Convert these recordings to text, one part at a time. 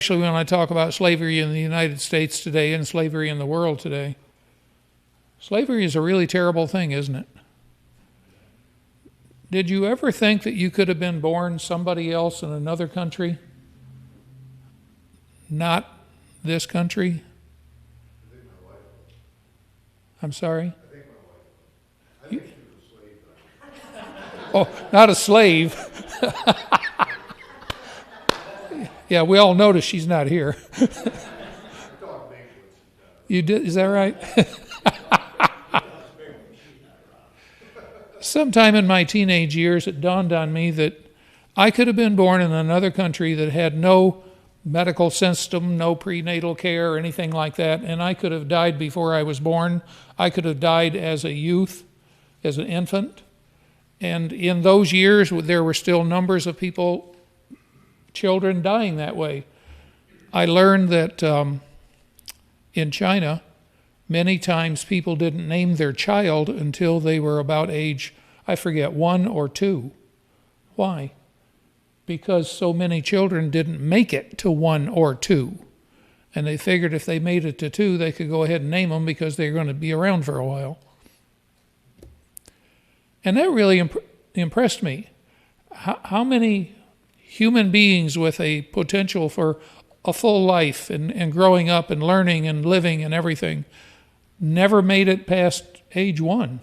Especially when I talk about slavery in the United States today and slavery in the world today. Slavery is a really terrible thing, isn't it? Did you ever think that you could have been born somebody else in another country? Not this country? I think my wife was. I'm sorry? I think my wife was. I think she was a slave. Oh, not a slave. Yeah, we all notice she's not here. You did? Is that right? Sometime in my teenage years, it dawned on me that I could have been born in another country that had no medical system, no prenatal care or anything like that, and I could have died before I was born. I could have died as a youth, as an infant. And in those years, there were still numbers of people, children dying that way. I learned that in China, many times people didn't name their child until they were about age, I forget, 1 or 2. Why? Because so many children didn't make it to 1 or 2. And they figured if they made it to 2, they could go ahead and name them because they're going to be around for a while. And that really impressed me. How many human beings with a potential for a full life and growing up and learning and living and everything never made it past age 1.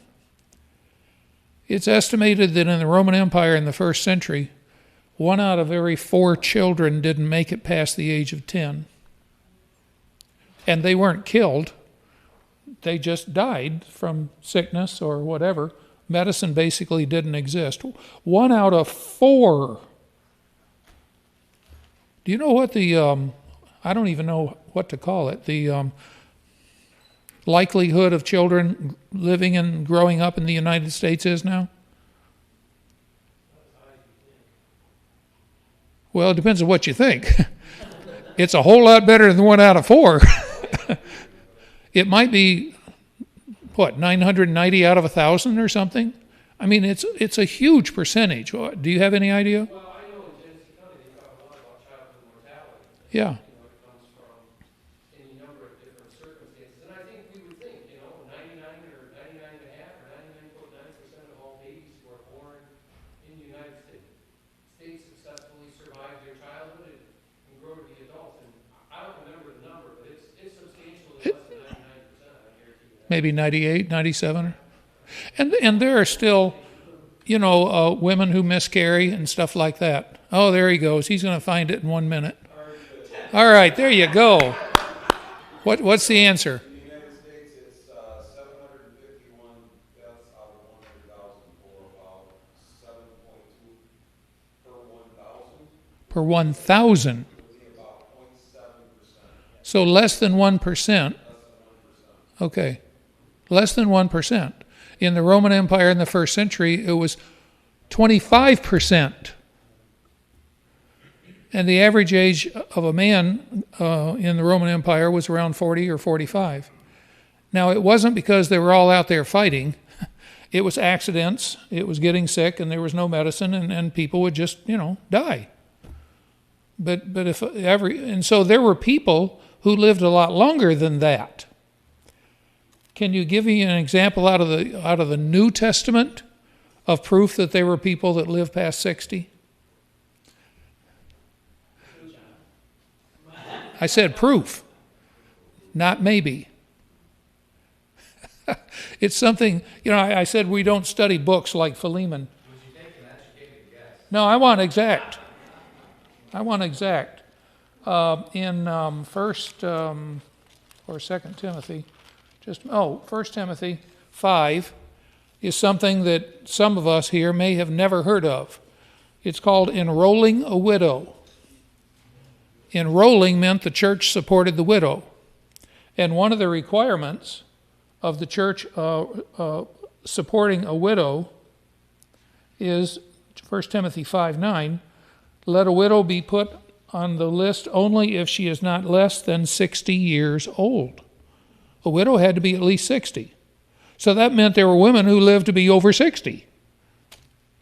It's estimated that in the Roman Empire in the 1st century, 1 out of every 4 children didn't make it past the age of 10. And they weren't killed. They just died from sickness or whatever. Medicine basically didn't exist. 1 out of 4. Do you know what the, I don't even know what to call it, the likelihood of children living and growing up in the United States is now? Well, it depends on what you think. It's a whole lot better than 1 out of 4. It might be, 990 out of 1,000 or something? I mean, it's a huge percentage. Do you have any idea? Well, I know in Genesee County they talk a lot about childhood mortality. Yeah. It comes from any number of different circumstances. And I think we would think, 99 or 99.5 or 99.9% of all babies who are born in the United States successfully survive their childhood and grow to be adults. And I don't remember the number, but it's substantially less than 99%, I guarantee you that. Maybe 98, 97. And there are still, women who miscarry and stuff like that. Oh, there he goes. He's going to find it in 1 minute. All right, there you go. What's the answer? In the United States, it's 751 deaths out of 100,000 for about 7.2 per 1,000. Per 1,000. It would be about 0.7%. So less than 1%. Less than 1%. Okay. Less than 1%. In the Roman Empire in the 1st century, it was 25%. And the average age of a man in the Roman Empire was around 40 or 45. Now, it wasn't because they were all out there fighting. It was accidents. It was getting sick, and there was no medicine, and people would just, die. And so there were people who lived a lot longer than that. Can you give me an example out of the New Testament of proof that there were people that lived past 60? I said proof, not maybe. It's something, I said we don't study books like Philemon. Was you taking an educated guess? No, I want exact. In 1st or 2nd Timothy, 1 Timothy 5 is something that some of us here may have never heard of. It's called Enrolling a Widow. Enrolling meant the church supported the widow. And one of the requirements of the church supporting a widow is 1 Timothy 5:9, let a widow be put on the list only if she is not less than 60 years old. A widow had to be at least 60. So that meant there were women who lived to be over 60.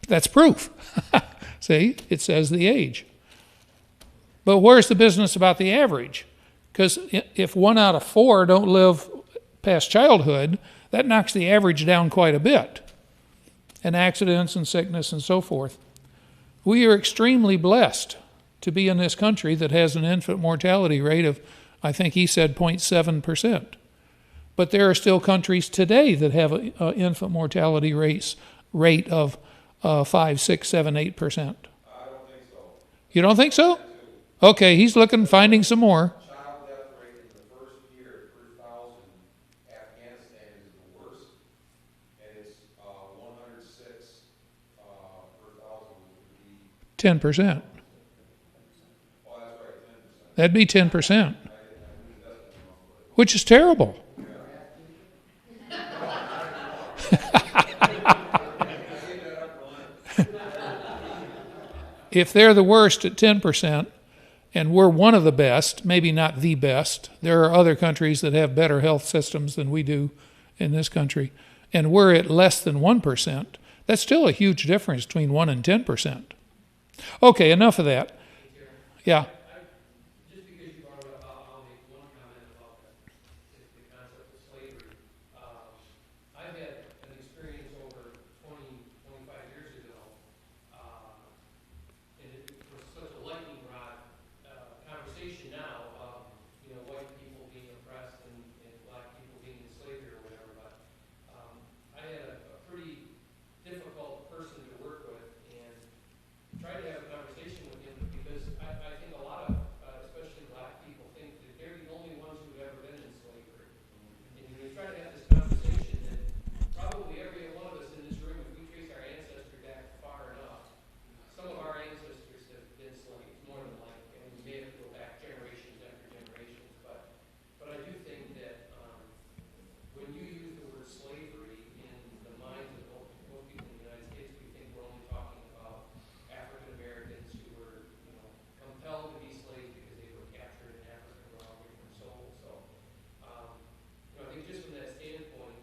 That's proof. See, it says the age. But where's the business about the average? Because if 1 out of 4 don't live past childhood, that knocks the average down quite a bit. And accidents and sickness and so forth. We are extremely blessed to be in this country that has an infant mortality rate of, I think he said, 0.7%. But there are still countries today that have an infant mortality rate of 5, 6, 7, 8%. I don't think so. You don't think so? Okay, he's finding some more. Child death rate in the first year per thousand, Afghanistan is the worst, and it's 106 per thousand would be. 10%. Oh, that's right, 10%. That'd be 10%, which is terrible. If they're the worst at 10%, and we're one of the best, maybe not the best, there are other countries that have better health systems than we do in this country, and we're at less than 1%, that's still a huge difference between 1 and 10%. Okay, enough of that. Yeah. Just because you brought it up, I'll make one comment about the concept of slavery. I've had an experience over 20, 25 years ago, and it was such a lightning rod conversation now of, white people being oppressed and black people being in slavery or whatever, but I had a pretty difficult person to work with and tried to have a conversation with him because I think a lot of, especially black people, think that they're the only ones who've ever been in slavery. And when we try to have this conversation, that probably every one of us in this room, if we trace our ancestry back far enough, some of our ancestors have been slaves, more than likely, and we may have to go back generations after generations. But I do think that when you use the word slavery in the minds of most people in the United States, we think we're only talking about African Americans who were, compelled to be slaves because they were captured in Africa and were away from sold. So, I think just from that standpoint,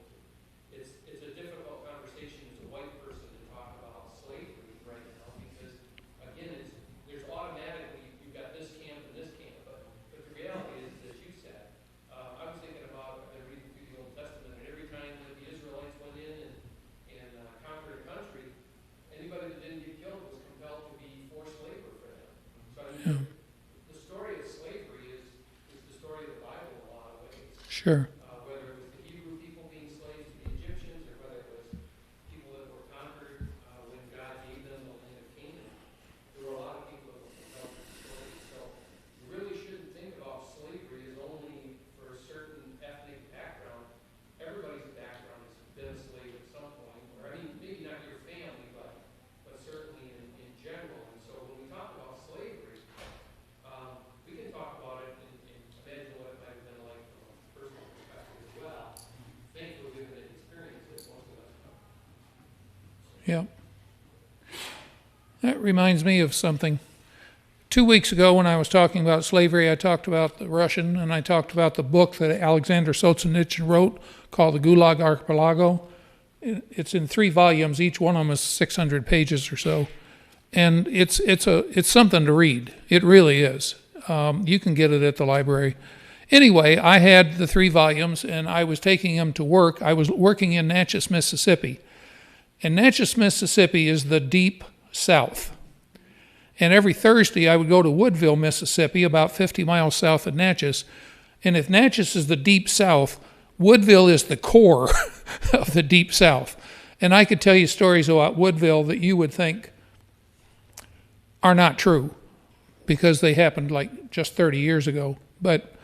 it's a difficult conversation as a white person to talk about slavery right now because, again, there's automatically, you've got this camp and this camp, but the reality is, as you said, I was thinking about, I've been reading through the Old Testament, and every time that the Israelites went in and conquered a country, anybody that didn't get killed was compelled to be forced labor for them. So I mean, the story of slavery is the story of the Bible in a lot of ways. Sure. Whether it was the Hebrew people being slaves to the Egyptians, or whether it was people that were conquered when God gave them the land of Canaan, there were a lot of people that were compelled to be slaves. So you really shouldn't think about slavery as only for a certain ethnic background. Everybody's background has been a slave at some point, or I mean, maybe not your family, but certainly in general. And so when we talk about slavery, we can talk about it and imagine what it might have been like from a personal perspective as well. Thankfully, we haven't experienced it, most of us don't. Yeah. That reminds me of something. 2 weeks ago when I was talking about slavery, I talked about the Russian, and I talked about the book that Alexander Solzhenitsyn wrote called The Gulag Archipelago. It's in 3 volumes. Each one of them is 600 pages or so. And it's something to read. It really is. You can get it at the library. Anyway, I had the 3 volumes, and I was taking them to work. I was working in Natchez, Mississippi. And Natchez, Mississippi is the deep South. And every Thursday I would go to Woodville, Mississippi, about 50 miles south of Natchez. And if Natchez is the deep South, Woodville is the core of the deep South. And I could tell you stories about Woodville that you would think are not true because they happened like just 30 years ago. But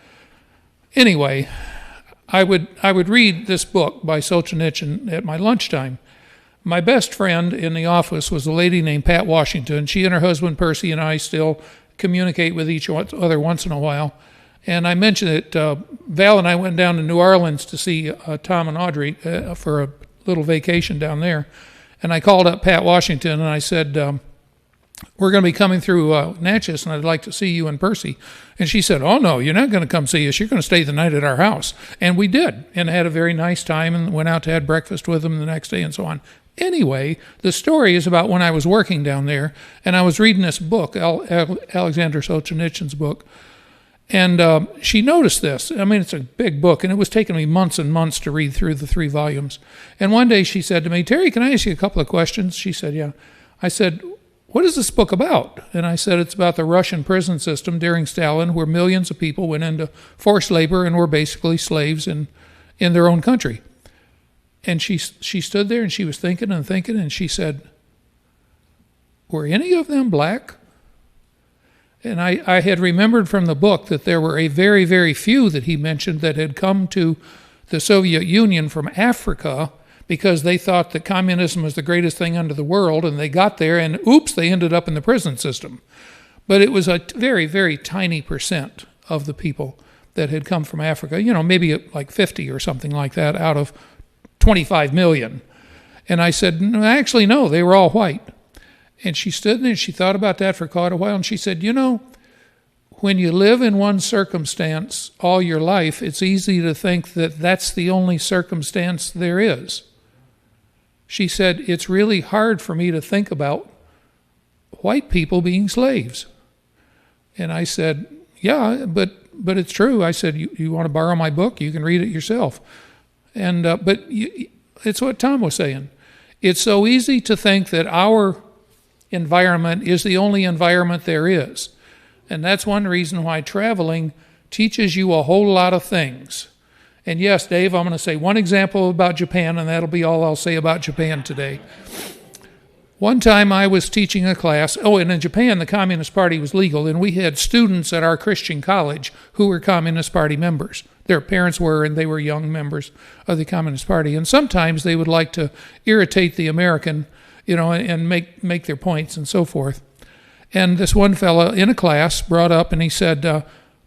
anyway, I would read this book by Solzhenitsyn at my lunchtime. My best friend in the office was a lady named Pat Washington. She and her husband Percy and I still communicate with each other once in a while. And I mentioned that Val and I went down to New Orleans to see Tom and Audrey for a little vacation down there. And I called up Pat Washington and I said, we're going to be coming through Natchez and I'd like to see you and Percy. And she said, oh no, you're not going to come see us. You're going to stay the night at our house. And we did and had a very nice time and went out to have breakfast with them the next day and so on. Anyway, the story is about when I was working down there, and I was reading this book, Alexander Solzhenitsyn's book, and she noticed this. I mean, it's a big book, and it was taking me months and months to read through the 3 volumes. And one day she said to me, "Terry, can I ask you a couple of questions?" She said, "Yeah." I said, "What is this book about?" And I said, "It's about the Russian prison system during Stalin, where millions of people went into forced labor and were basically slaves in their own country." And she stood there and she was thinking and thinking, and she said, "Were any of them black?" And I had remembered from the book that there were a very, very few that he mentioned that had come to the Soviet Union from Africa because they thought that communism was the greatest thing under the world, and they got there and oops, they ended up in the prison system. But it was a very, very tiny percent of the people that had come from Africa, maybe like 50 or something like that out of 25 million. And I said, "No, actually, no, they were all white." And she stood there and she thought about that for quite a while, and she said, when you live in one circumstance all your life, it's easy to think that that's the only circumstance there is. She said, "It's really hard for me to think about white people being slaves." And I said, "Yeah, but it's true." I said, you want to borrow my book? You can read it yourself. And it's what Tom was saying. It's so easy to think that our environment is the only environment there is. And that's one reason why traveling teaches you a whole lot of things. And yes, Dave, I'm going to say one example about Japan, and that'll be all I'll say about Japan today. One time I was teaching a class, and in Japan the Communist Party was legal, and we had students at our Christian college who were Communist Party members. Their parents were, and they were young members of the Communist Party. And sometimes they would like to irritate the American, and make their points and so forth. And this one fellow in a class brought up and he said,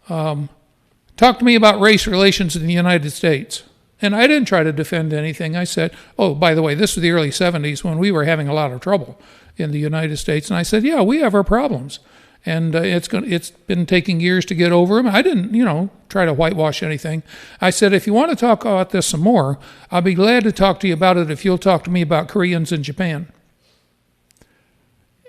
"Talk to me about race relations in the United States." And I didn't try to defend anything. I said, "Oh, by the way, this was the early 70s when we were having a lot of trouble in the United States." And I said, "Yeah, we have our problems. And it's been taking years to get over them." I didn't, try to whitewash anything. I said, "If you want to talk about this some more, I'll be glad to talk to you about it if you'll talk to me about Koreans in Japan."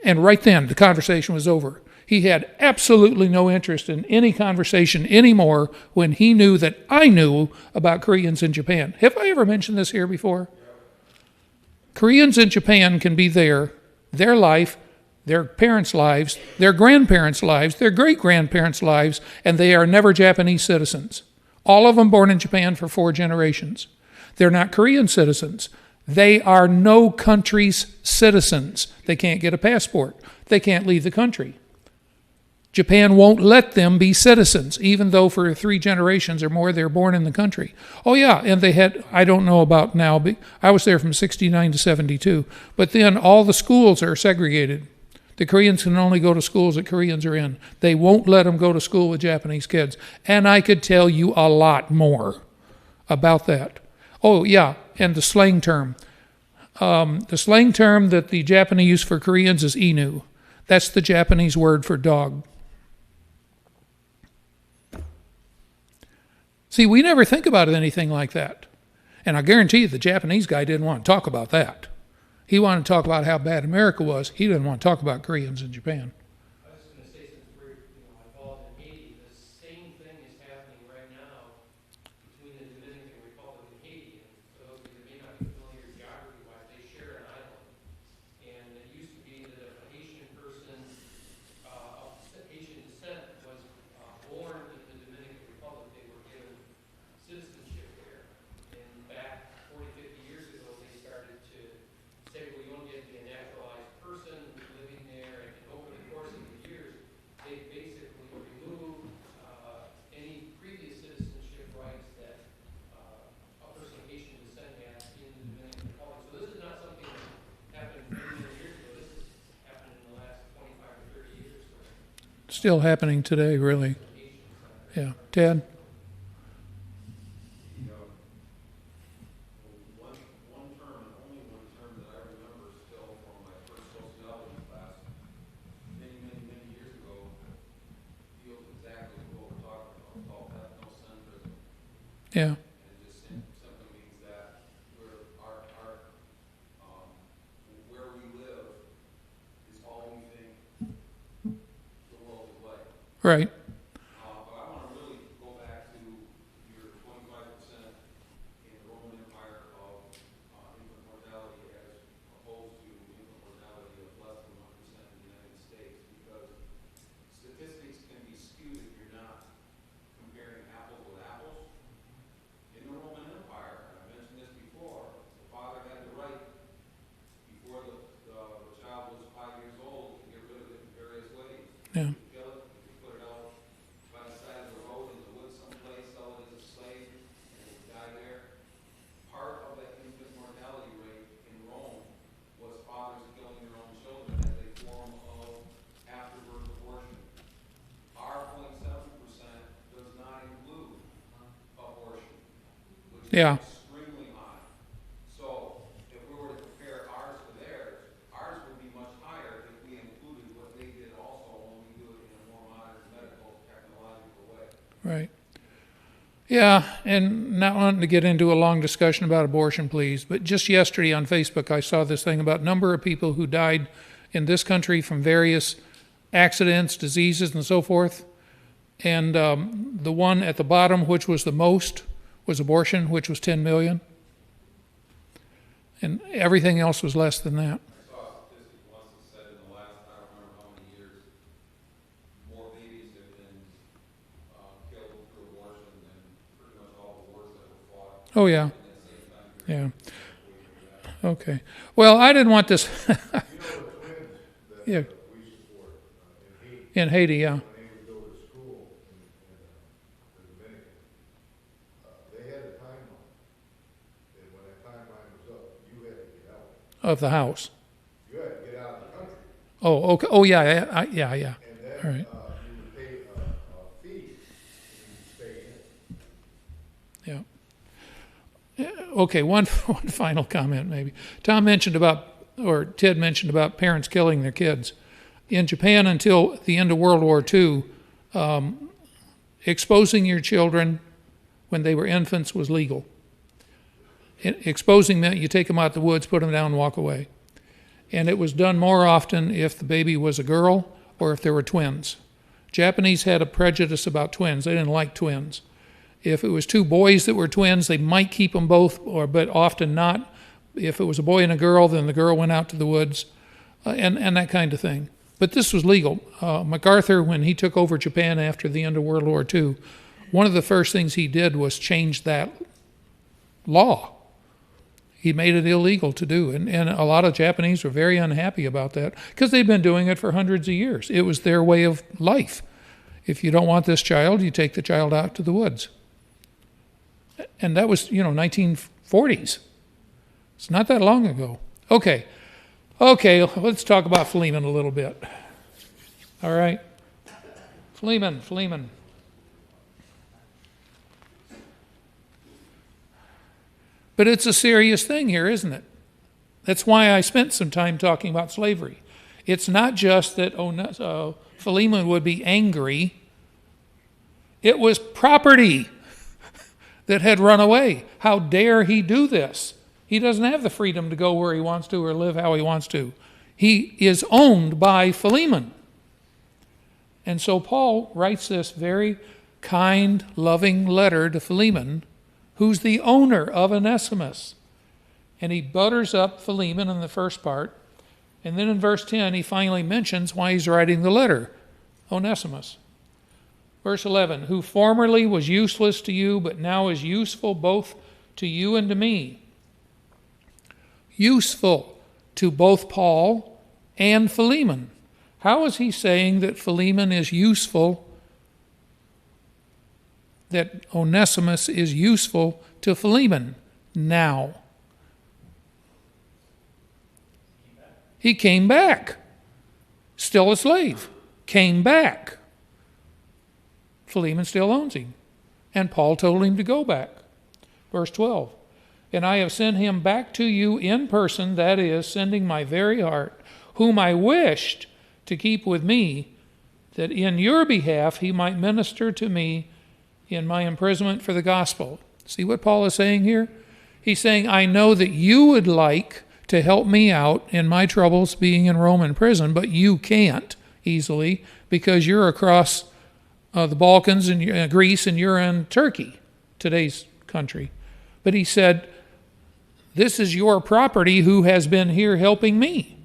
And right then, the conversation was over. He had absolutely no interest in any conversation anymore when he knew that I knew about Koreans in Japan. Have I ever mentioned this here before? Koreans in Japan can be there, their life, their parents' lives, their grandparents' lives, their great-grandparents' lives, and they are never Japanese citizens. All of them born in Japan for 4 generations. They're not Korean citizens. They are no country's citizens. They can't get a passport. They can't leave the country. Japan won't let them be citizens, even though for 3 generations or more they're born in the country. Oh yeah, and they had, I don't know about now, but I was there from 69 to 72, but then all the schools are segregated. The Koreans can only go to schools that Koreans are in. They won't let them go to school with Japanese kids. And I could tell you a lot more about that. Oh yeah, and the slang term. The slang term that the Japanese use for Koreans is inu. That's the Japanese word for dog. See, we never think about anything like that. And I guarantee you the Japanese guy didn't want to talk about that. He wanted to talk about how bad America was. He didn't want to talk about Koreans in Japan. I was just going to say, since we're involved in Haiti, the same thing is happening right now between the Dominican Republic and Haiti. And for those of you that may not be familiar geography-wise, they share an island. And it used to be that if a Haitian person of Haitian descent was born in the Dominican Republic, they were given citizenship there. And back 40, 50 years ago, they started to say, well, you don't get to be a naturalized person living there, and over the course of the years, they basically removed any previous citizenship rights that a person of Haitian descent had in the Dominican Republic. So this is not something that happened many, many years ago. This has happened in the last 25 or 30 years. Still happening today, really. Yeah. Ted? One term, and only one term that I remember still from my first sociology class many, many, many years ago deals exactly with what we're talking about. It's called ethnocentrism. Yeah. And it just simply means that our Right. But I want to really go back to your 25% in the Roman Empire of infant mortality as opposed to infant mortality of less than 1% in the United States, because statistics can be skewed if you're not comparing apples with apples. In the Roman Empire, and I mentioned this before, the father had the right, before the child was 5 years old, to get rid of it in various ways. Yeah. You could kill it, you could put it out by the side of the road in the woods someplace, sell it as a slave, and it would die there. Part of that infant mortality rate in Rome was fathers killing their own children as a form of afterbirth abortion. Our 0.7% does not include abortion, which Yeah. is extremely high. So if we were to compare ours to theirs, ours would be much higher if we included what they did also when we do it in a more modern medical technological way. Right. Yeah, and not wanting to get into a long discussion about abortion, please, but just yesterday on Facebook I saw this thing about number of people who died in this country from various accidents, diseases, and so forth. And the one at the bottom, which was the most, was abortion, which was 10 million. And everything else was less than that. I saw a statistic once that said in the last, I don't remember how many years, more babies have been killed through abortion than pretty much all the wars that were fought Oh, yeah. in that same time period. Yeah. Okay. Well, I didn't want this. You know the twins that Yeah. we support in Haiti, In Haiti, yeah. when they would go to school in the Dominican, they had a timeline. And when that timeline was up, you had to get out. Of the house. You had to get out of the country. Oh, okay. Oh, yeah, yeah. And then All right. you would pay a fee to stay in. Yeah. Okay, one final comment maybe. Ted mentioned about parents killing their kids. In Japan, until the end of World War II, exposing your children when they were infants was legal. Exposing meant you take them out the woods, put them down, and walk away. And it was done more often if the baby was a girl or if there were twins. Japanese had a prejudice about twins. They didn't like twins. If it was two boys that were twins, they might keep them both, but often not. If it was a boy and a girl, then the girl went out to the woods, and that kind of thing. But this was legal. MacArthur, when he took over Japan after the end of World War II, one of the first things he did was change that law. He made it illegal to do, and a lot of Japanese were very unhappy about that because they've been doing it for hundreds of years. It was their way of life. If you don't want this child, you take the child out to the woods. And that was, 1940s. It's not that long ago. Okay, let's talk about Philemon a little bit. All right. Philemon. But it's a serious thing here, isn't it? That's why I spent some time talking about slavery. It's not just that Philemon would be angry. It was property that had run away. How dare he do this? He doesn't have the freedom to go where he wants to or live how he wants to. He is owned by Philemon. And so Paul writes this very kind, loving letter to Philemon, who's the owner of Onesimus. And he butters up Philemon in the first part. And then in verse 10, he finally mentions why he's writing the letter, Onesimus. Verse 11, who formerly was useless to you, but now is useful both to you and to me. Useful to both Paul and Philemon. How is he saying that Philemon is useful, that Onesimus is useful to Philemon now? He came back. Still a slave. Came back. Philemon still owns him. And Paul told him to go back. Verse 12. And I have sent him back to you in person, that is, sending my very heart, whom I wished to keep with me, that in your behalf he might minister to me in my imprisonment for the gospel. See what Paul is saying here? He's saying, I know that you would like to help me out in my troubles being in Roman prison, but you can't easily because you're across the Balkans and Greece, and you're in Turkey, today's country. But he said, this is your property who has been here helping me.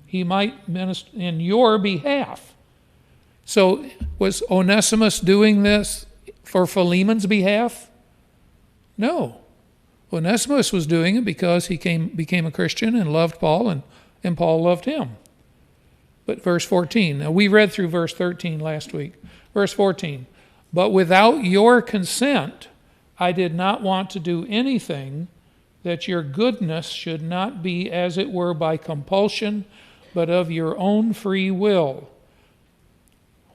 He might minister in your behalf. So was Onesimus doing this for Philemon's behalf? No. Onesimus was doing it because he became a Christian and loved Paul, and Paul loved him. But verse 14, now we read through verse 13 last week. Verse 14, but without your consent, I did not want to do anything that your goodness should not be as it were by compulsion, but of your own free will.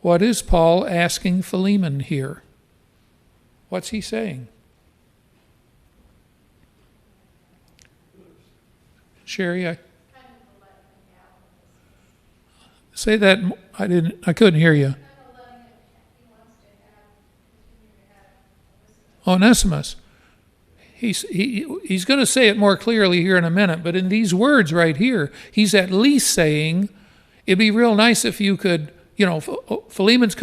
What is Paul asking Philemon here? What's he saying? Sherry, say that. I couldn't hear you. Onesimus. He's going to say it more clearly here in a minute, but in these words right here, he's at least saying, it'd be real nice if you could, Onesimus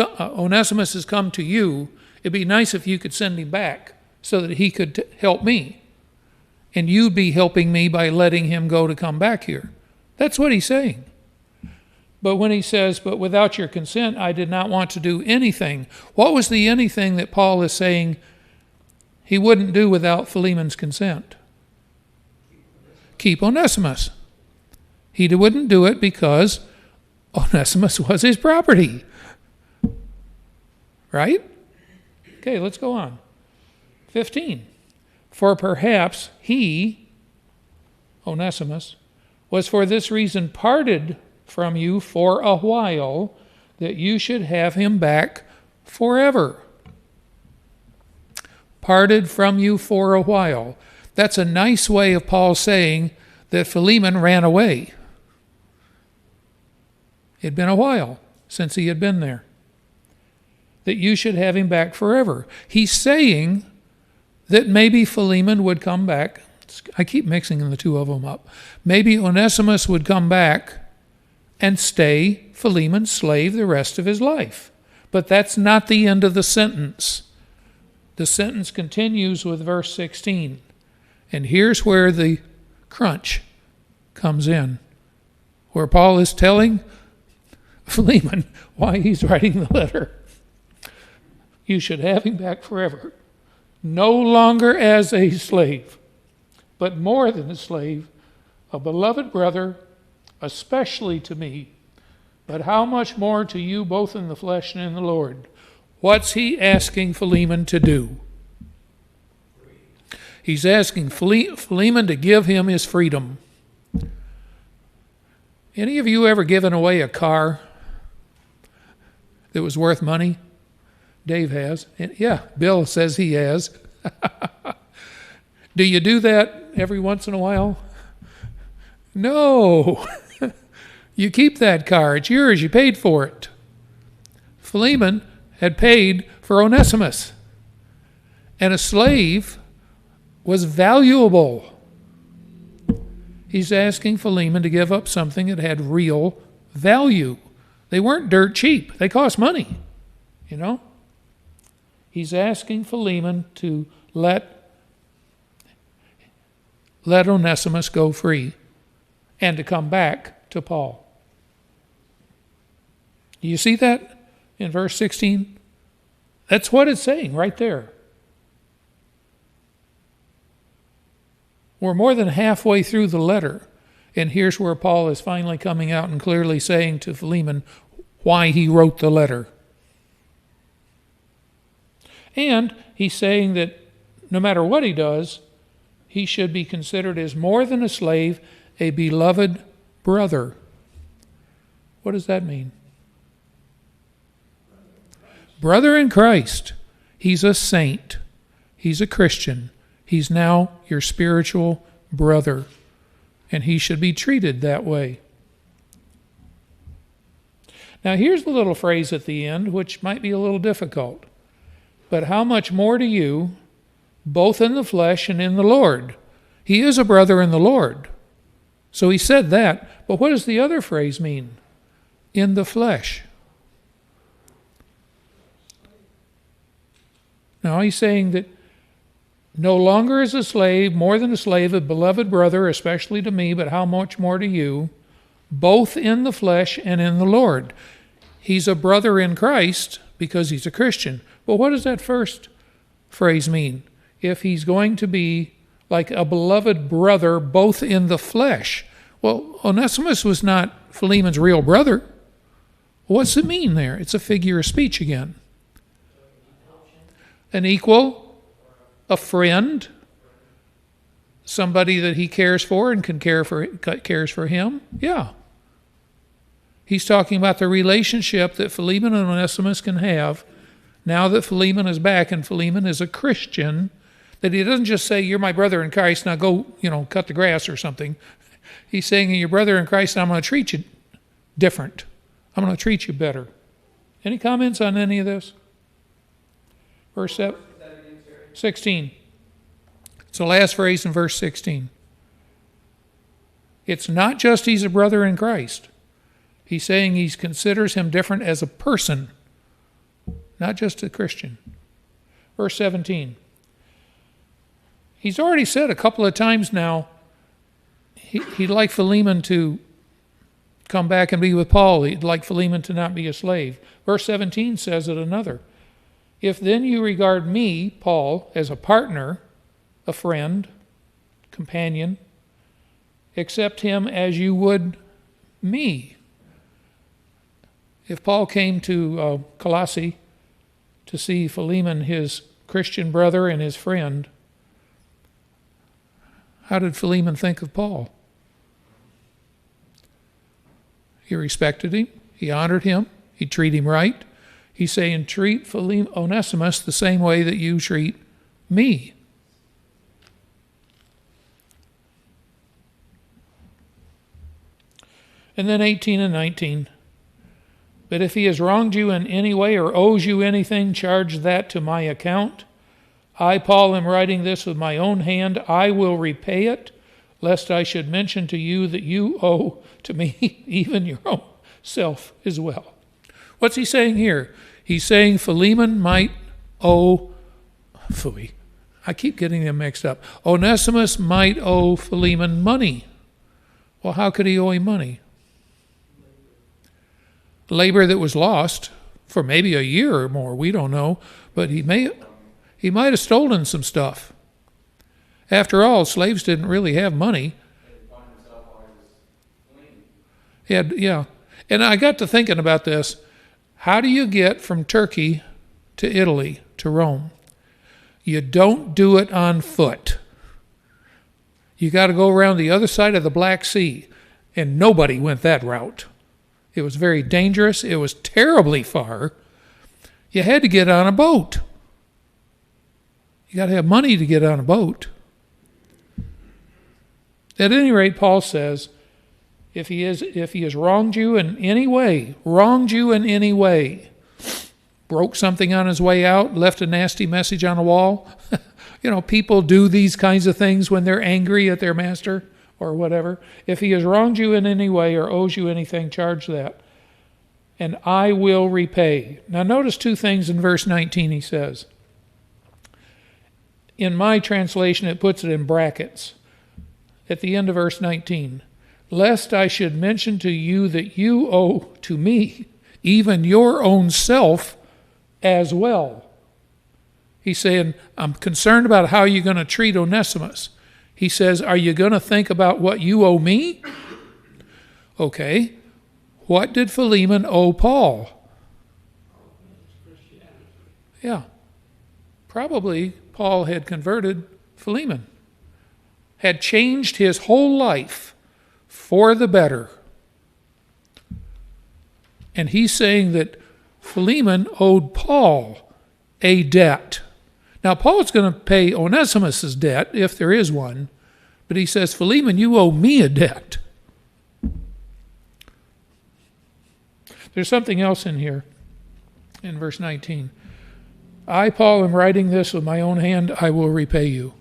has come to you. It'd be nice if you could send him back so that he could help me. And you'd be helping me by letting him go to come back here. That's what he's saying. But when he says, but without your consent, I did not want to do anything. What was the anything that Paul is saying he wouldn't do without Philemon's consent? Keep Onesimus. He wouldn't do it because Onesimus was his property. Right? Okay, let's go on. 15. For perhaps he, Onesimus, was for this reason parted from you for a while, that you should have him back forever. Parted from you for a while. That's a nice way of Paul saying that Philemon ran away. It had been a while since he had been there. That you should have him back forever. He's saying that maybe Philemon would come back. I keep mixing the two of them up. Maybe Onesimus would come back and stay Philemon's slave the rest of his life. But that's not the end of the sentence. The sentence continues with verse 16. And here's where the crunch comes in, where Paul is telling Philemon why he's writing the letter. You should have him back forever. No longer as a slave, but more than a slave, a beloved brother, especially to me, but how much more to you both in the flesh and in the Lord. What's he asking Philemon to do? He's asking Philemon to give him his freedom. Any of you ever given away a car that was worth money? Dave has. Yeah, Bill says he has. Do you do that every once in a while? No. You keep that car. It's yours. You paid for it. Philemon had paid for Onesimus. And a slave was valuable. He's asking Philemon to give up something that had real value. They weren't dirt cheap. They cost money, He's asking Philemon to let Onesimus go free and to come back to Paul. Do you see that in verse 16? That's what it's saying right there. We're more than halfway through the letter, and here's where Paul is finally coming out and clearly saying to Philemon why he wrote the letter. And he's saying that no matter what he does, he should be considered as more than a slave, a beloved brother. What does that mean? Brother in Christ. He's a saint. He's a Christian. He's now your spiritual brother. And he should be treated that way. Now here's the little phrase at the end, which might be a little difficult. But how much more to you, both in the flesh and in the Lord? He is a brother in the Lord. So he said that. But what does the other phrase mean? In the flesh. No, he's saying that no longer is a slave, more than a slave, a beloved brother, especially to me, but how much more to you, both in the flesh and in the Lord. He's a brother in Christ because he's a Christian. But what does that first phrase mean? If he's going to be like a beloved brother, both in the flesh. Well, Onesimus was not Philemon's real brother. What's it mean there? It's a figure of speech again. An equal, a friend, somebody that he cares for and cares for him. Yeah. He's talking about the relationship that Philemon and Onesimus can have now that Philemon is back and Philemon is a Christian, that he doesn't just say, you're my brother in Christ, now go, cut the grass or something. He's saying, you're brother in Christ, and I'm going to treat you different. I'm going to treat you better. Any comments on any of this? Verse 16. It's the last phrase in verse 16. It's not just he's a brother in Christ. He's saying he considers him different as a person, not just a Christian. Verse 17. He's already said a couple of times now he'd like Philemon to come back and be with Paul. He'd like Philemon to not be a slave. Verse 17 says it another. If then you regard me, Paul, as a partner, a friend, companion, accept him as you would me. If Paul came to Colossae to see Philemon, his Christian brother and his friend, how did Philemon think of Paul? He respected him. He honored him. He'd treat him right. He's saying, treat Onesimus the same way that you treat me. And then 18 and 19. But if he has wronged you in any way or owes you anything, charge that to my account. I, Paul, am writing this with my own hand. I will repay it, lest I should mention to you that you owe to me even your own self as well. What's he saying here? He's saying Philemon might owe, I keep getting them mixed up. Onesimus might owe Philemon money. Well, how could he owe him money? Labor that was lost for maybe a year or more, we don't know, but he might have stolen some stuff. After all, slaves didn't really have money. Yeah. And I got to thinking about this. How do you get from Turkey to Italy, to Rome? You don't do it on foot. You got to go around the other side of the Black Sea, and nobody went that route. It was very dangerous. It was terribly far. You had to get on a boat. You got to have money to get on a boat. At any rate, Paul says, if he has wronged you in any way, broke something on his way out, left a nasty message on a wall. People do these kinds of things when they're angry at their master or whatever. If he has wronged you in any way or owes you anything, charge that. And I will repay. Now notice two things in verse 19 he says. In my translation, it puts it in brackets. At the end of verse 19, lest I should mention to you that you owe to me even your own self as well. He's saying, I'm concerned about how you're going to treat Onesimus. He says, are you going to think about what you owe me? Okay. What did Philemon owe Paul? Yeah. Probably Paul had converted Philemon, had changed his whole life for the better. And he's saying that Philemon owed Paul a debt. Now, Paul's going to pay Onesimus' debt, if there is one, but he says, Philemon, you owe me a debt. There's something else in here, in verse 19. I, Paul, am writing this with my own hand, I will repay you.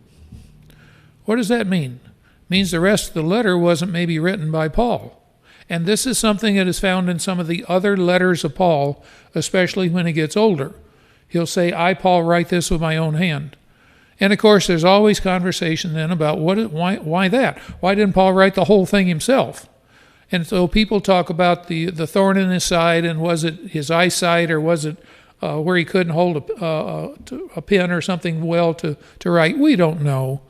What does that mean? It means the rest of the letter wasn't maybe written by Paul. And this is something that is found in some of the other letters of Paul, especially when he gets older. He'll say, I, Paul, write this with my own hand. And of course, there's always conversation then about why that? Why didn't Paul write the whole thing himself? And so people talk about the thorn in his side, and was it his eyesight, or was it where he couldn't hold a pen or something well to write? We don't know.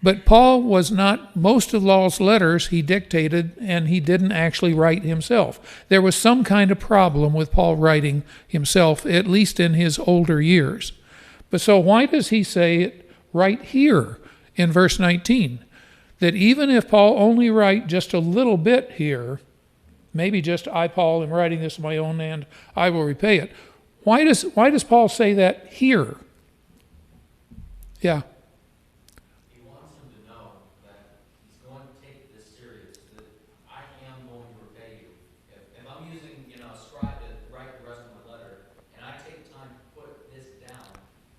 But Paul was not, most of Paul's letters he dictated, and he didn't actually write himself. There was some kind of problem with Paul writing himself, at least in his older years. But so why does he say it right here in verse 19? That even if Paul only write just a little bit here, maybe just I, Paul, am writing this in my own hand, I will repay it. Why does Paul say that here? Yeah. He wants him to know that he's going to take this serious, that I am going to repay you. If I'm using, a scribe to write the rest of my letter, and I take time to put this down,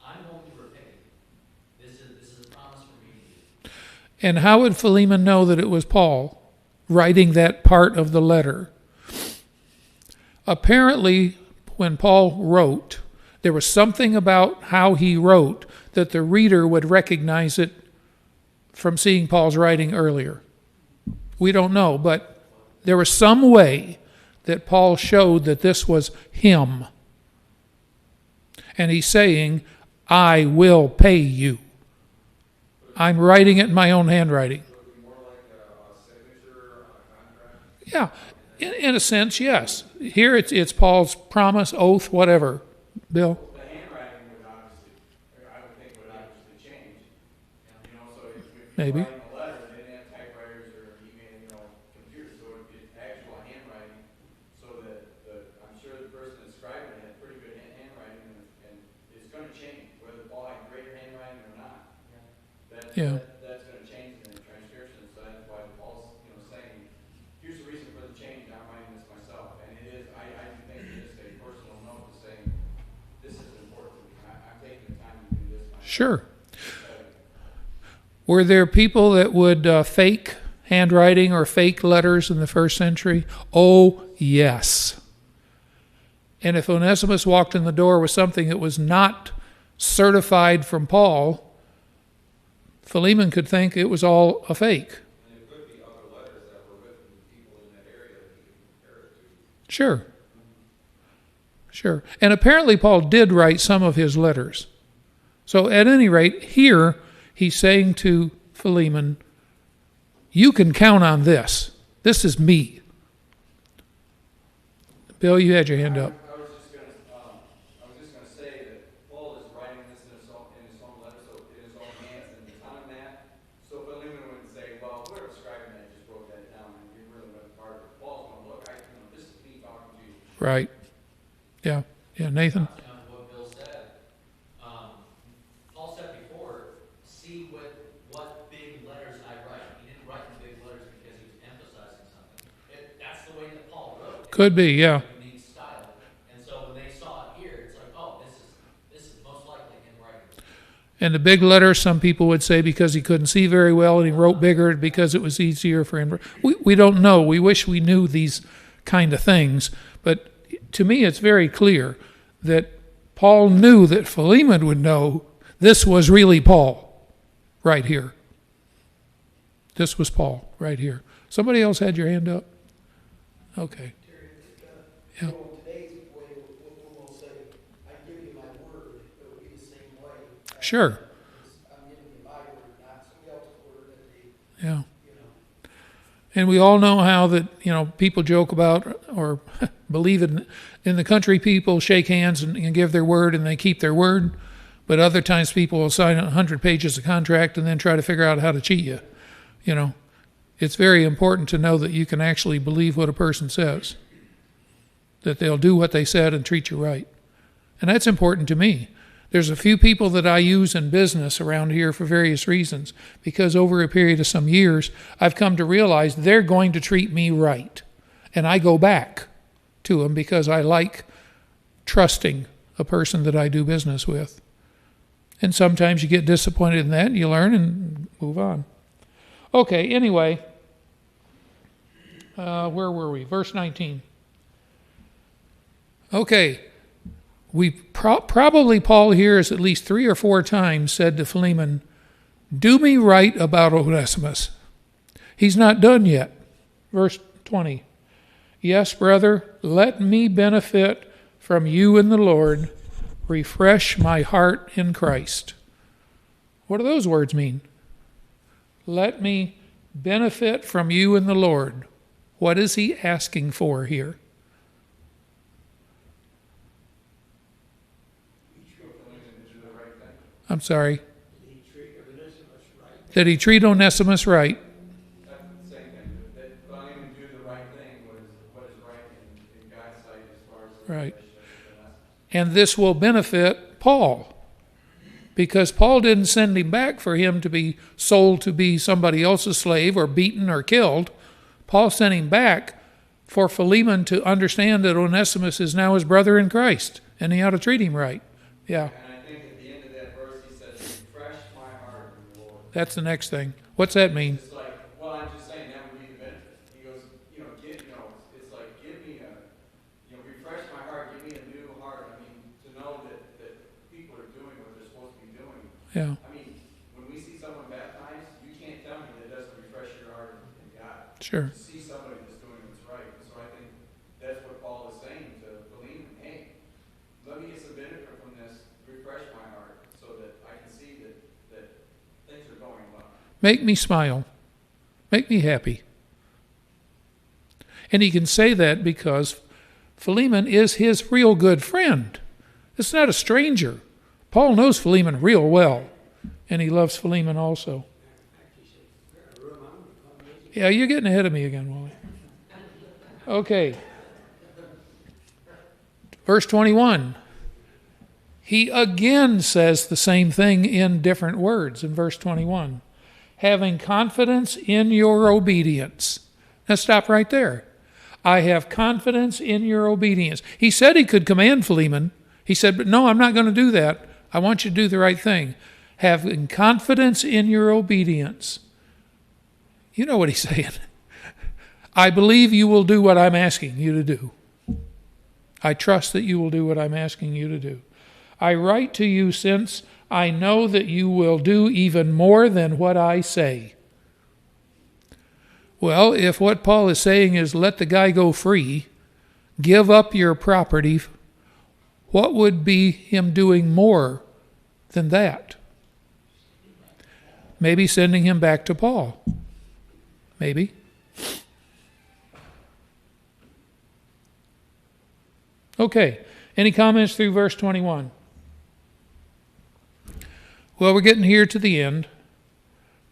I'm going to repay you. This is a promise from me to you. And how would Philemon know that it was Paul writing that part of the letter? Apparently, when Paul wrote, there was something about how he wrote that the reader would recognize it from seeing Paul's writing earlier. We don't know, but there was some way that Paul showed that this was him. And he's saying, I will pay you. I'm writing it in my own handwriting. So it'd be more like a signature on a contract? Yeah, in a sense, yes. Here it's Paul's promise, oath, whatever. Bill? The handwriting would obviously, I would think would obviously change. So if you're Maybe. writing a letter, they didn't have typewriters or email, computers, so it'd be actual handwriting, so that I'm sure the person that's scribing it had pretty good handwriting, and it's going to change, whether Paul had greater handwriting or not. Yeah. That's going to change in the transcription, so that's why Paul's, saying, here's the reason for the change, I'm writing this myself. And it is, I do think it is a personal note to say, this is important, I'm taking the time to do this myself. Sure. Were there people that would fake handwriting or fake letters in the first century? Oh, yes. And if Onesimus walked in the door with something that was not certified from Paul, Philemon could think it was all a fake. And it could be other letters that were written to people in that area that he could compare it to. Sure. And apparently Paul did write some of his letters. So at any rate, here he's saying to Philemon, you can count on this. This is me. Bill, you had your hand up. I was just going to say that Paul is writing this in his own letter, so in his own hands, and telling that. So Philemon wouldn't say, well, whoever scribing that just wrote that down, and you really wasn't part of it. Paul's going to look, this is me talking to you. Right. Yeah, Nathan? On what Bill said, Paul said before, see what big letters I write. He didn't write the big letters because he was emphasizing something. That's the way that Paul wrote. Could be, yeah. Unique style. And so when they saw it here, it's like, oh, this is most likely him writing. And the big letters, some people would say because he couldn't see very well and he wrote bigger because it was easier for him. We don't know. We wish we knew these kind of things. But to me, it's very clear that Paul knew that Philemon would know this was really Paul right here. This was Paul right here. Somebody else had your hand up? Okay. Yeah. In today's way, we'll say, I give you my word, it would be the same way. Sure. I'm giving you my word, not somebody else's word that they, Yeah. And we all know how that, people joke about or believe in the country, people shake hands and give their word and they keep their word. But other times people will sign 100 pages of contract and then try to figure out how to cheat you. It's very important to know that you can actually believe what a person says, that they'll do what they said and treat you right. And that's important to me. There's a few people that I use in business around here for various reasons, because over a period of some years, I've come to realize they're going to treat me right. And I go back to them because I like trusting a person that I do business with. And sometimes you get disappointed in that and you learn and move on. Okay, anyway, where were we? Verse 19. Okay, Probably Paul here has at least 3 or 4 times said to Philemon, do me right about Onesimus. He's not done yet. Verse 20. Yes, brother, let me benefit from you in the Lord. Refresh my heart in Christ. What do those words mean? Let me benefit from you in the Lord. What is he asking for here? I'm sorry. That he treat Onesimus right. That's the same thing, that Philemon do the right thing, what is right in God's sight as far as the Right. relationship with Onesimus. And this will benefit Paul. Because Paul didn't send him back for him to be sold to be somebody else's slave or beaten or killed. Paul sent him back for Philemon to understand that Onesimus is now his brother in Christ, and he ought to treat him right. Yeah, And I think at the end of that verse, he says, refresh my heart in the Lord. that's the next thing. What's that mean? It's like, well, I'm just saying that would be the benefit. He goes, it's like, give me refresh my heart, give me a new heart. I mean, to know that people are doing what they're supposed to be doing. Yeah, I mean, when we see someone baptized, you can't tell me that doesn't refresh your heart in God. sure. To see somebody that's doing what's right. So I think that's what Paul is saying to Philemon. Hey, let me get some benefit from this, refresh my heart, so that I can see that things are going well. Make me smile. Make me happy. And he can say that because Philemon is his real good friend. It's not a stranger. Paul knows Philemon real well, and he loves Philemon also. Yeah, you're getting ahead of me again, Wally. Okay. Verse 21. He again says the same thing in different words in verse 21. Having confidence in your obedience. Now stop right there. I have confidence in your obedience. He said he could command Philemon. He said, but no, I'm not going to do that. I want you to do the right thing. Having confidence in your obedience. You know what he's saying. I believe you will do what I'm asking you to do. I trust that you will do what I'm asking you to do. I write to you since I know that you will do even more than what I say. Well, if what Paul is saying is let the guy go free, give up your property, what would be him doing more than that? Maybe sending him back to Paul. Maybe. Okay. Any comments through verse 21? Well, we're getting here to the end,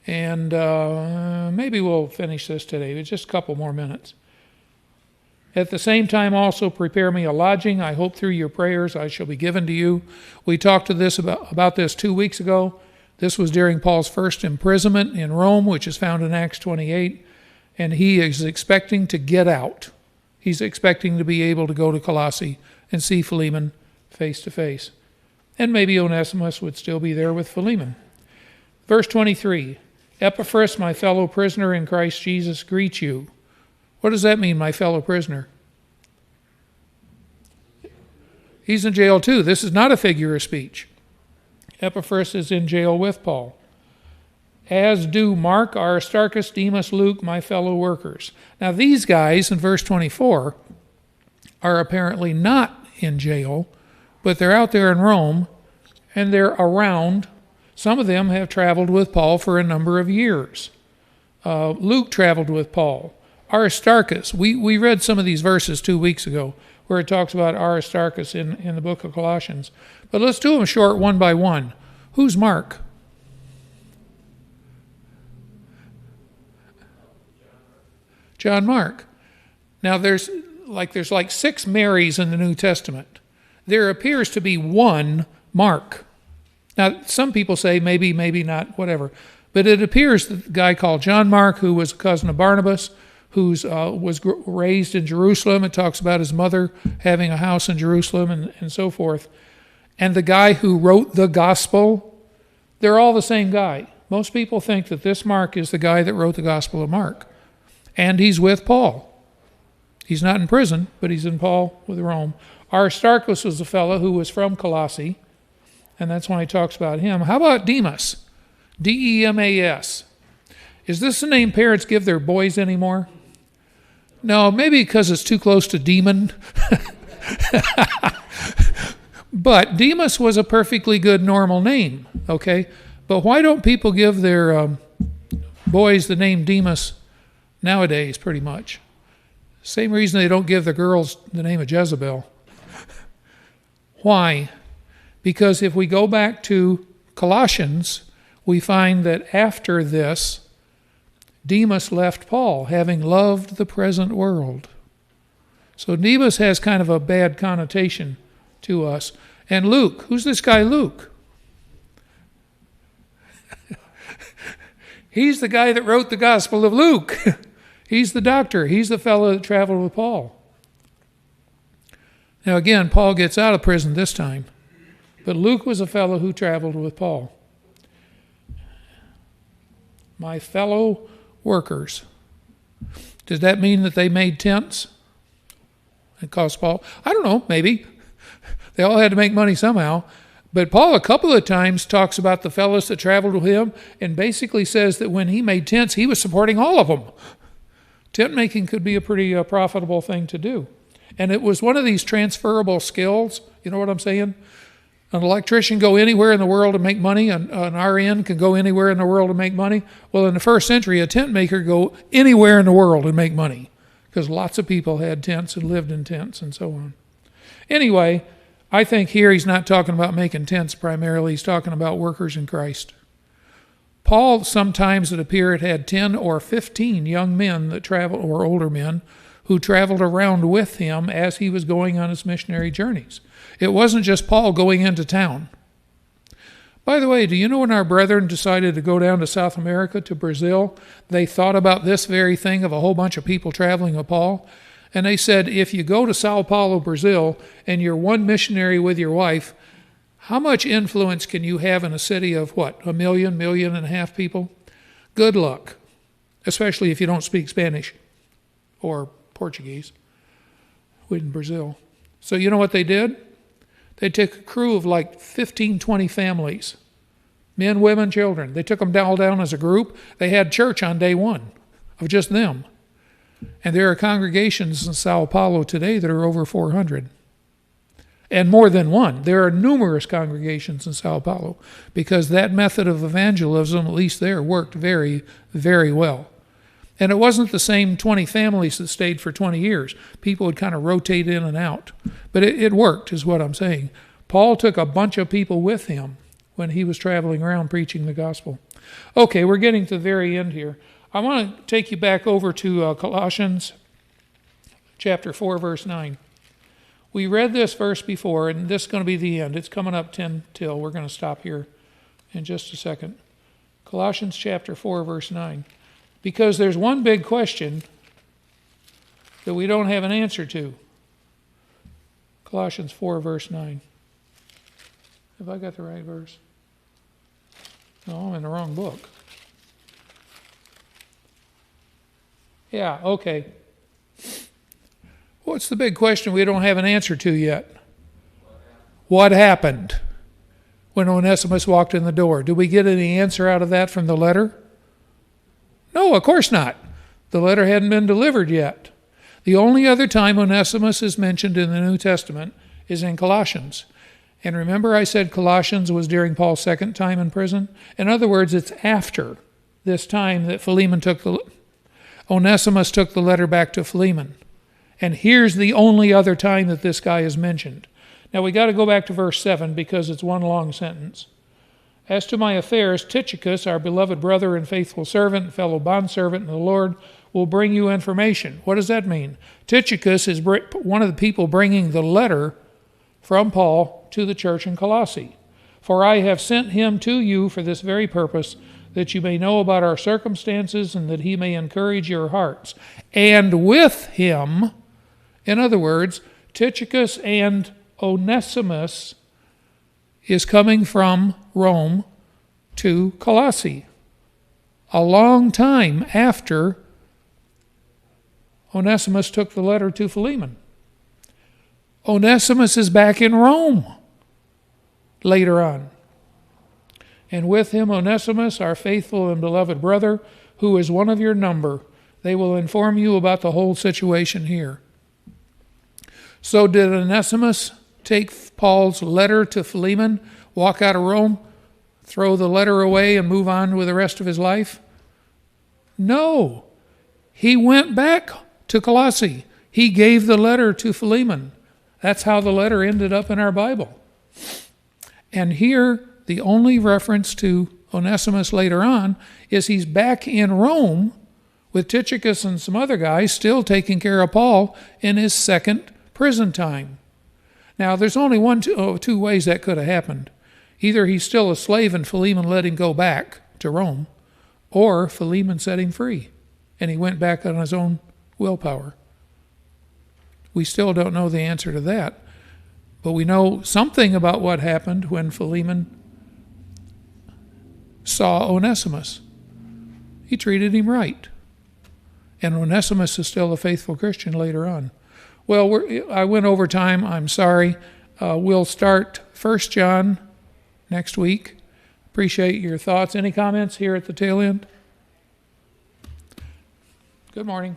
and maybe we'll finish this today with just a couple more minutes. At the same time, also prepare me a lodging. I hope through your prayers I shall be given to you. We talked about this 2 weeks ago. This was during Paul's first imprisonment in Rome, which is found in Acts 28, and he is expecting to get out. He's expecting to be able to go to Colossae and see Philemon face to face. And maybe Onesimus would still be there with Philemon. Verse 23, Epaphras, my fellow prisoner in Christ Jesus, greets you. What does that mean, my fellow prisoner? He's in jail too. This is not a figure of speech. Epaphras is in jail with Paul. As do Mark, Aristarchus, Demas, Luke, my fellow workers. Now these guys in verse 24 are apparently not in jail, but they're out there in Rome, and they're around. Some of them have traveled with Paul for a number of years. Luke traveled with Paul. Aristarchus, we read some of these verses 2 weeks ago, where it talks about Aristarchus in the book of Colossians. But let's do them short one by one. Who's Mark? John Mark. Now there's like 6 Marys in the New Testament. There appears to be one Mark. Now some people say maybe not, whatever. But it appears that the guy called John Mark, who was a cousin of Barnabas, who was raised in Jerusalem. It talks about his mother having a house in Jerusalem and so forth. And the guy who wrote the gospel, they're all the same guy. Most people think that this Mark is the guy that wrote the Gospel of Mark. And he's with Paul. He's not in prison, but he's in Paul with Rome. Aristarchus was a fellow who was from Colossae, and that's why he talks about him. How about Demas? Demas. Is this the name parents give their boys anymore? No, maybe because it's too close to demon. But Demas was a perfectly good, normal name, okay? But why don't people give their boys the name Demas nowadays, pretty much? Same reason they don't give the girls the name of Jezebel. Why? Because if we go back to Colossians, we find that after this, Demas left Paul, having loved the present world. So Demas has kind of a bad connotation to us. And Luke, who's this guy Luke? He's the guy that wrote the Gospel of Luke. He's the doctor. He's the fellow that traveled with Paul. Now again, Paul gets out of prison this time. But Luke was a fellow who traveled with Paul. My fellow workers. Does that mean that they made tents? It cost Paul? I don't know, maybe. They all had to make money somehow. But Paul a couple of times talks about the fellows that traveled with him and basically says that when he made tents, he was supporting all of them. Tent making could be a pretty profitable thing to do. And it was one of these transferable skills. You know what I'm saying? An electrician go anywhere in the world to make money. An RN can go anywhere in the world to make money. Well, in the first century, a tent maker go anywhere in the world and make money because lots of people had tents and lived in tents and so on. Anyway, I think here he's not talking about making tents primarily. He's talking about workers in Christ. Paul sometimes, it appeared, had 10 or 15 young men that traveled, or older men, who traveled around with him as he was going on his missionary journeys. It wasn't just Paul going into town. By the way, do you know when our brethren decided to go down to South America, to Brazil, they thought about this very thing of a whole bunch of people traveling with Paul? And they said, if you go to Sao Paulo, Brazil, and you're one missionary with your wife, how much influence can you have in a city of, what, 1 million, 1.5 million people? Good luck, especially if you don't speak Spanish or Portuguese in Brazil. So you know what they did? They took a crew of like 15, 20 families, men, women, children. They took them all down as a group. They had church on day one of just them. And there are congregations in Sao Paulo today that are over 400. And more than one. There are numerous congregations in Sao Paulo because that method of evangelism, at least there, worked very, very well. And it wasn't the same 20 families that stayed for 20 years. People would kind of rotate in and out. But it worked, is what I'm saying. Paul took a bunch of people with him when he was traveling around preaching the gospel. Okay, we're getting to the very end here. I want to take you back over to Colossians chapter 4, verse 9. We read this verse before, and this is going to be the end. It's coming up 10 till. We're going to stop here in just a second. Colossians chapter 4, verse 9. Because there's one big question that we don't have an answer to. Colossians 4, verse 9. Have I got the right verse? No, I'm in the wrong book. Yeah, okay. What's the big question we don't have an answer to yet? What happened when Onesimus walked in the door? Did we get any answer out of that from the letter? No, of course not. The letter hadn't been delivered yet. The only other time Onesimus is mentioned in the New Testament is in Colossians. And remember I said Colossians was during Paul's second time in prison? In other words, it's after this time that Onesimus took the letter back to Philemon. And here's the only other time that this guy is mentioned. Now we got to go back to verse 7 because it's one long sentence. As to my affairs, Tychicus, our beloved brother and faithful servant, fellow bondservant in the Lord, will bring you information. What does that mean? Tychicus is one of the people bringing the letter from Paul to the church in Colossae. For I have sent him to you for this very purpose, that you may know about our circumstances and that he may encourage your hearts. And with him, in other words, Tychicus and Onesimus is coming from Rome to Colossae, a long time after Onesimus took the letter to Philemon. Onesimus is back in Rome later on. And with him Onesimus, our faithful and beloved brother, who is one of your number. They will inform you about the whole situation here. So did Onesimus take Paul's letter to Philemon, walk out of Rome, throw the letter away and move on with the rest of his life? No. He went back to Colossae. He gave the letter to Philemon. That's how the letter ended up in our Bible. And here, the only reference to Onesimus later on is he's back in Rome with Tychicus and some other guys still taking care of Paul in his second prison time. Now, there's only two ways that could have happened. Either he's still a slave and Philemon let him go back to Rome, or Philemon set him free and he went back on his own willpower. We still don't know the answer to that, but we know something about what happened when Philemon saw Onesimus. He treated him right. And Onesimus is still a faithful Christian later on. Well, I went over time. I'm sorry. We'll start 1 John next week. Appreciate your thoughts. Any comments here at the tail end? Good morning.